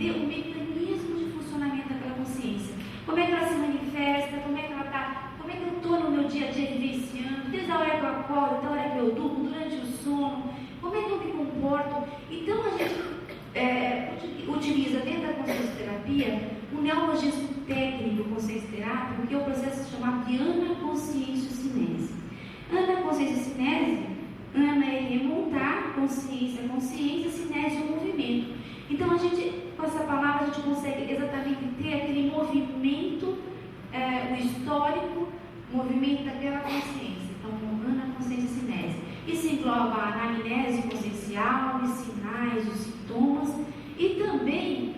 entender o mecanismo de funcionamento daquela consciência. Como é que ela se manifesta, como é que ela está, como é que eu estou no meu dia a dia vivenciando, desde a hora que eu acordo, até a hora que eu durmo, durante o sono, como é que eu me comporto. Então a gente utiliza dentro da consciencioterapia um neologismo técnico consciencioterápico, que é o processo chamado de anaconsciência-cinese. Anaconsciência-cinese, ana é remontar, consciência, cinese é o movimento. Então a gente, com essa palavra, a gente consegue exatamente ter aquele movimento, o histórico, movimento daquela consciência. Então, anaconsciência-cinese. Isso engloba a anamnese consciencial, os sinais, os sintomas e também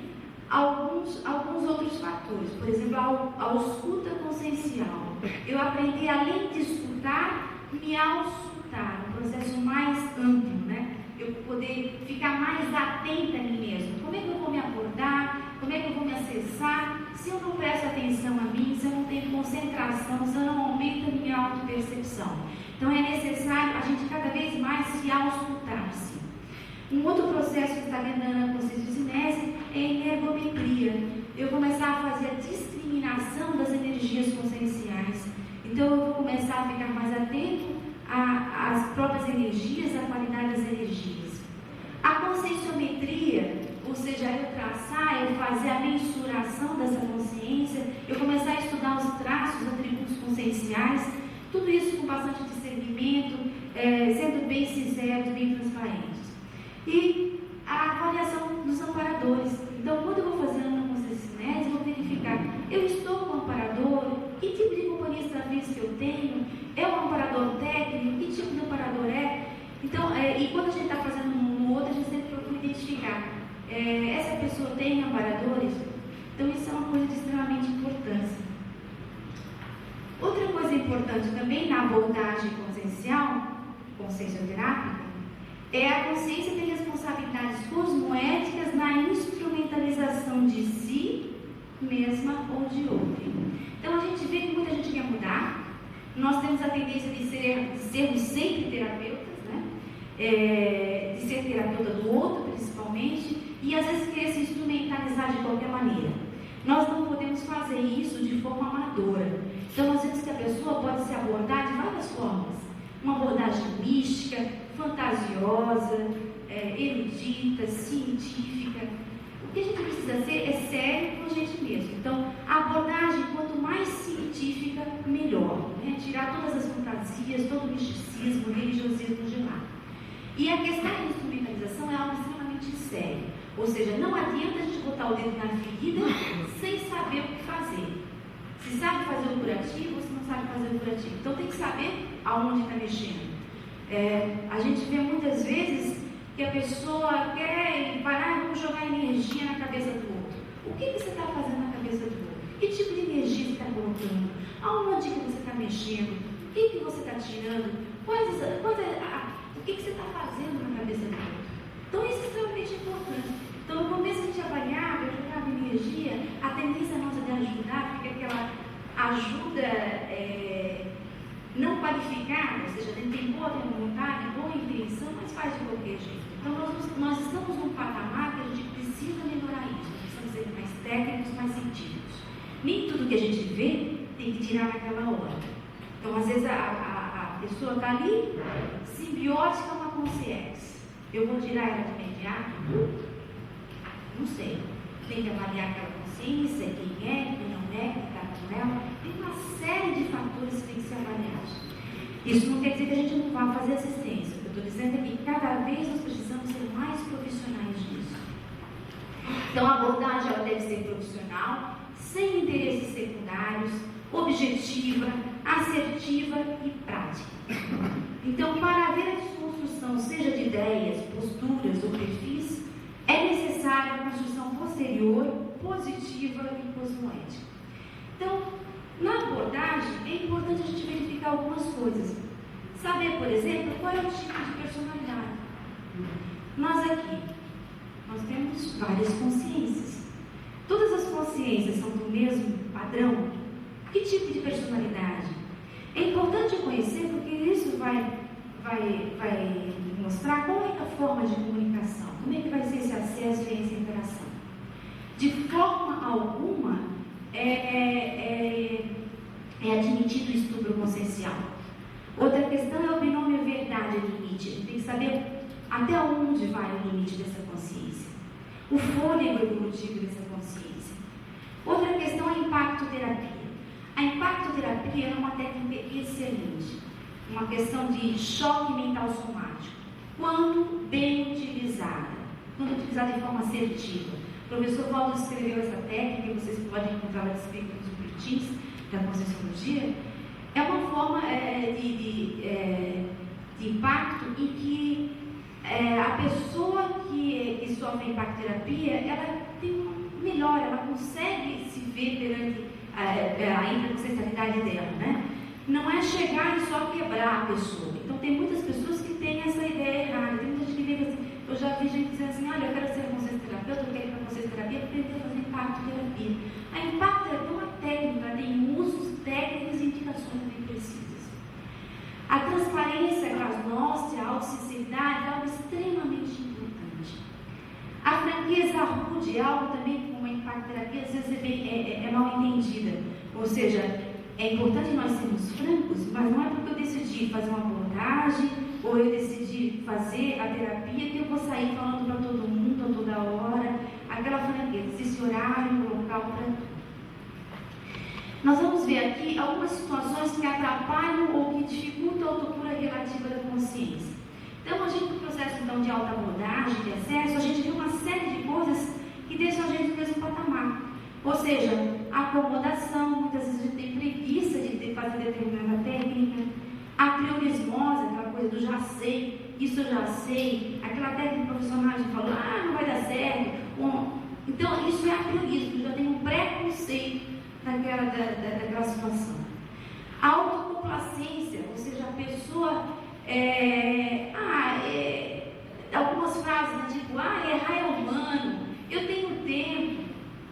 alguns outros fatores. Por exemplo, a escuta consciencial. Eu aprendi, além de escutar, me auscultar, um processo mais amplo, né? Eu poder ficar mais atenta a mim mesmo. Como é que eu vou me abordar? Como é que eu vou me acessar? Se eu não presto atenção a mim, se eu não tenho concentração, se eu não aumento a minha autopercepção. Então é necessário a gente cada vez mais se auscultar-se. Um outro processo que está dentro da anaconsciência-cinese é a energometria. Eu começar a fazer a discriminação das energias conscienciais. Então eu vou começar a ficar mais atento às próprias energias, à qualidade das energias. A conscienciometria, ou seja, eu traçar, eu fazer a mensuração dessa consciência, eu começar a estudar os traços, os atributos conscienciais, tudo isso com bastante discernimento, sendo bem sinceros, bem transparentes. E a avaliação dos amparadores. Então, quando eu vou fazer a anaconsciência-cinese, eu vou verificar, eu estou com o amparador, que tipo de companhia extrafísica eu tenho, é um amparador técnico, que tipo de amparador é? Então, e quando a gente está fazendo um no outro, a gente sempre procura identificar, essa pessoa tem amparadores? Então, isso é uma coisa de extremamente importância. Outra coisa importante também na abordagem consciencioterápica, é a consciência ter responsabilidades cosmoéticas na instrumentalização de si mesma ou de outrem. Então a gente vê que muita gente quer mudar, nós temos a tendência de sermos sempre terapeutas, né? De ser terapeuta do outro principalmente, e às vezes querer se instrumentalizar de qualquer maneira. Nós não podemos fazer isso de forma amadora. Então nós vemos que a pessoa pode se abordar de várias formas. Uma abordagem mística, fantasiosa, erudita, científica. O que a gente precisa ser é sério com a gente mesmo. Então, a abordagem, quanto mais científica, melhor. Né? Tirar todas as fantasias, todo o misticismo, o religiosismo de lá. E a questão da instrumentalização é algo extremamente sério. Ou seja, não adianta a gente botar o dedo na ferida sem saber o que fazer. Se sabe fazer o curativo, ou se não sabe fazer o curativo. Então, tem que saber aonde está mexendo. A gente vê muitas vezes que a pessoa quer parar e vamos jogar energia na cabeça do outro. O que você está fazendo na cabeça do outro? Que tipo de energia você está colocando? Aonde que você está mexendo? O que você está tirando? O que você está fazendo na cabeça do outro? Então isso é extremamente importante. Então no começo a gente avaliava, eu jogava energia, a tendência nossa de ajudar fica aquela ajuda não qualificada, ou seja, tem boa vontade, boa intenção, mas faz de qualquer jeito. Então nós estamos num patamar que a gente precisa melhorar isso, precisamos ser mais técnicos, mais científicos. Nem tudo que a gente vê tem que tirar naquela hora. Então às vezes a pessoa está ali, simbiótica com a consciência. Eu vou tirar ela de imediato? Não sei. Tem que avaliar aquela consciência, quem é, quem não é, quem está com ela. Tem uma série de fatores que tem que ser avaliados. Isso não quer dizer que a gente não vá fazer assistência. O que eu estou dizendo é que cada vez nós precisamos ser mais profissionais disso. Então a abordagem ela deve ser profissional, sem interesses secundários, objetiva, assertiva e prática. Então, para haver a desconstrução, seja de ideias, posturas ou perfis, é necessária a construção posterior, positiva e cosmoética. Então, na abordagem, é importante a gente verificar algumas coisas. Saber, por exemplo, qual é o tipo de personalidade. Nós aqui, nós temos várias consciências. Todas as consciências são do mesmo padrão? Que tipo de personalidade? É importante conhecer porque isso vai mostrar qual é a forma de comunicação, como é que vai ser esse acesso e essa interação. de forma alguma é admitido o estupro consciencial. Outra questão é o binômio verdade e limite. A gente tem que saber até onde vai o limite dessa consciência, o fôlego evolutivo dessa consciência. Outra questão é a impactoterapia. A impactoterapia é uma técnica excelente, uma questão de choque mental somático, quando bem utilizada, quando utilizada de forma assertiva. O professor Waldo escreveu essa técnica, e vocês podem encontrá-la descrita nos boletins da Conscienciologia. É uma forma de impacto em que a pessoa que sofre impactoterapia, ela tem uma melhora, ela consegue se ver perante a interconsciencialidade dela, né? Não é chegar e só quebrar a pessoa. Então tem muitas pessoas que têm essa ideia errada. Tem muita gente que vê assim, eu já vi gente dizendo assim, olha, eu quero ser consciencioterapeuta, eu quero ir para a consciencioterapia para aprender a fazer impactoterapia. A impactoterapia é uma técnica, tem usos técnicos e indicações bem precisas. A transparência, a glasnóstia, a autossinceridade é algo extremamente importante. A franqueza rude é algo também, como a impactoterapia, às vezes é mal entendida. Ou seja, é importante nós sermos francos, mas não é porque eu decidi fazer uma abordagem ou eu decidi fazer a terapia que eu vou sair falando para todo mundo a toda hora. Aquela franqueza, esse horário, local para tudo. Nós vamos ver aqui algumas situações que atrapalham ou que dificultam a autocura relativa da consciência. Então, a gente, no processo então, de autoabordagem, de acesso, a gente vê uma série de coisas que deixam a gente no mesmo patamar. Ou seja, a acomodação, muitas vezes a gente tem preguiça de fazer determinada técnica, a priorismose, aquela coisa do já sei, isso eu já sei, aquela técnica profissional que a gente falou, não vai dar certo. Bom, então, isso é a priorismo, já tem um preconceito daquela situação. A autocomplacência, ou seja, a pessoa, algumas frases, né, tipo, errar é humano, eu tenho tempo,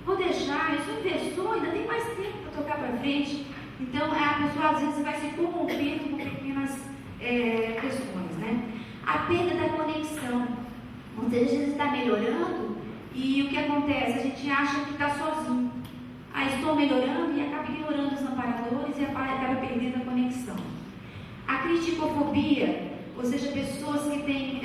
vou deixar, eu sou investidor, ainda tem mais tempo para tocar para frente. Então, a pessoa às vezes vai se corrompendo com pequenas questões, né? A perda da conexão. Ou seja, a gente está melhorando e o que acontece? A gente acha que está sozinho. Estou melhorando e acaba ignorando os amparadores e acaba perdendo a conexão. A criticofobia, ou seja, pessoas que têm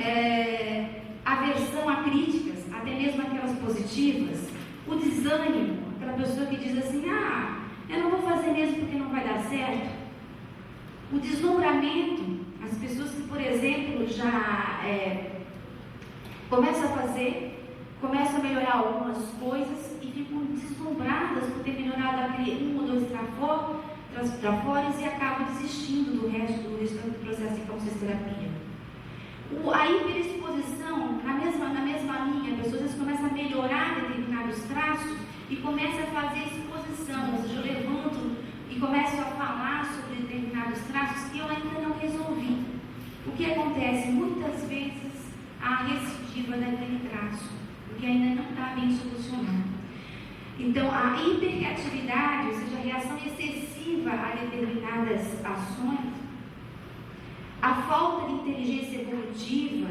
aversão a críticas, até mesmo aquelas positivas. O desânimo, aquela pessoa que diz assim, eu não vou fazer mesmo porque não vai dar certo. O deslumbramento, as pessoas que, por exemplo, já começam a fazer, começam a melhorar algumas coisas e ficam deslumbradas por ter melhorado um ou dois trafores e acabam desistindo do resto do processo de consciencioterapia. A hiperexposição, na mesma linha, a pessoa às vezes começa a melhorar determinados traços e começa a fazer exposição, ou seja, eu levanto e começo a falar sobre determinados traços que eu ainda não resolvi. O que acontece? Muitas vezes há recidiva daquele traço, porque ainda não está bem solucionado. Então, a hiperreatividade, ou seja, a reação excessiva a determinadas ações, a falta de inteligência evolutiva,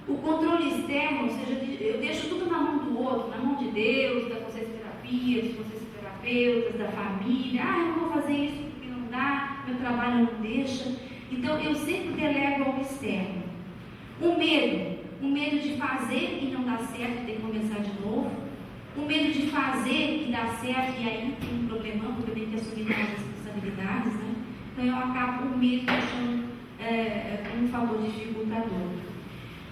o controle externo, ou seja, eu deixo tudo na mão do outro, na mão de Deus, da consciencioterapia, dos consciencioterapeutas, da família. Eu não vou fazer isso porque não dá, meu trabalho não deixa. Então, eu sempre delego ao externo. O medo de fazer e não dar certo, tem que começar de novo. O medo de fazer e dar certo, e aí tem um problemão, porque eu tenho que assumir as responsabilidades, né? Então, eu acabo com o medo achando um fator dificultador.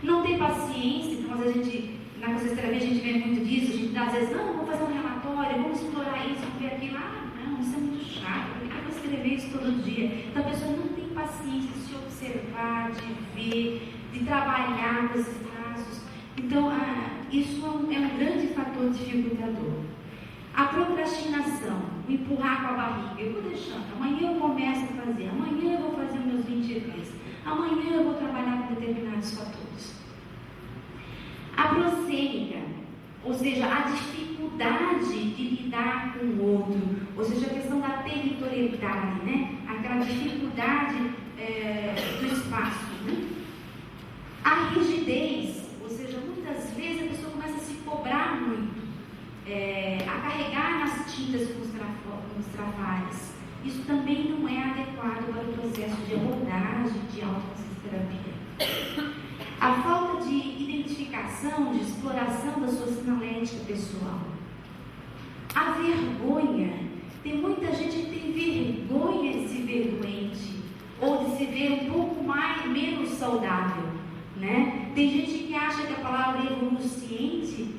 Não tem paciência, então às vezes na consciencioterapia a gente vê muito disso, a gente dá às vezes, vamos fazer um relatório, vamos explorar isso, vamos ver aquilo, não, isso é muito chato, por que eu vou escrever isso todo dia? Então a pessoa não tem paciência de se observar, de ver, de trabalhar com esses traços. Então isso é um grande fator dificultador. A procrastinação, o empurrar com a barriga, eu vou deixando, amanhã eu começo a fazer, amanhã eu vou fazer os meus 20 dias, amanhã eu vou trabalhar com determinados fatores. A prosêmica, ou seja, a dificuldade de lidar com o outro, ou seja, a questão da territorialidade, né? Aquela dificuldade do espaço, né? A rigidez, ou seja, muitas vezes a pessoa começa a se cobrar muito. tintas com os trafares. Isso também não é adequado para o processo de abordagem de autoconsciencia-terapia. A falta de identificação, de exploração da sua sinalética pessoal. A vergonha. Tem muita gente que tem vergonha de se ver doente, ou de se ver um pouco menos saudável, né? Tem gente que acha que a palavra evoluciente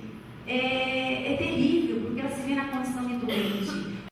é terrível, porque ela se vê na condição de doente.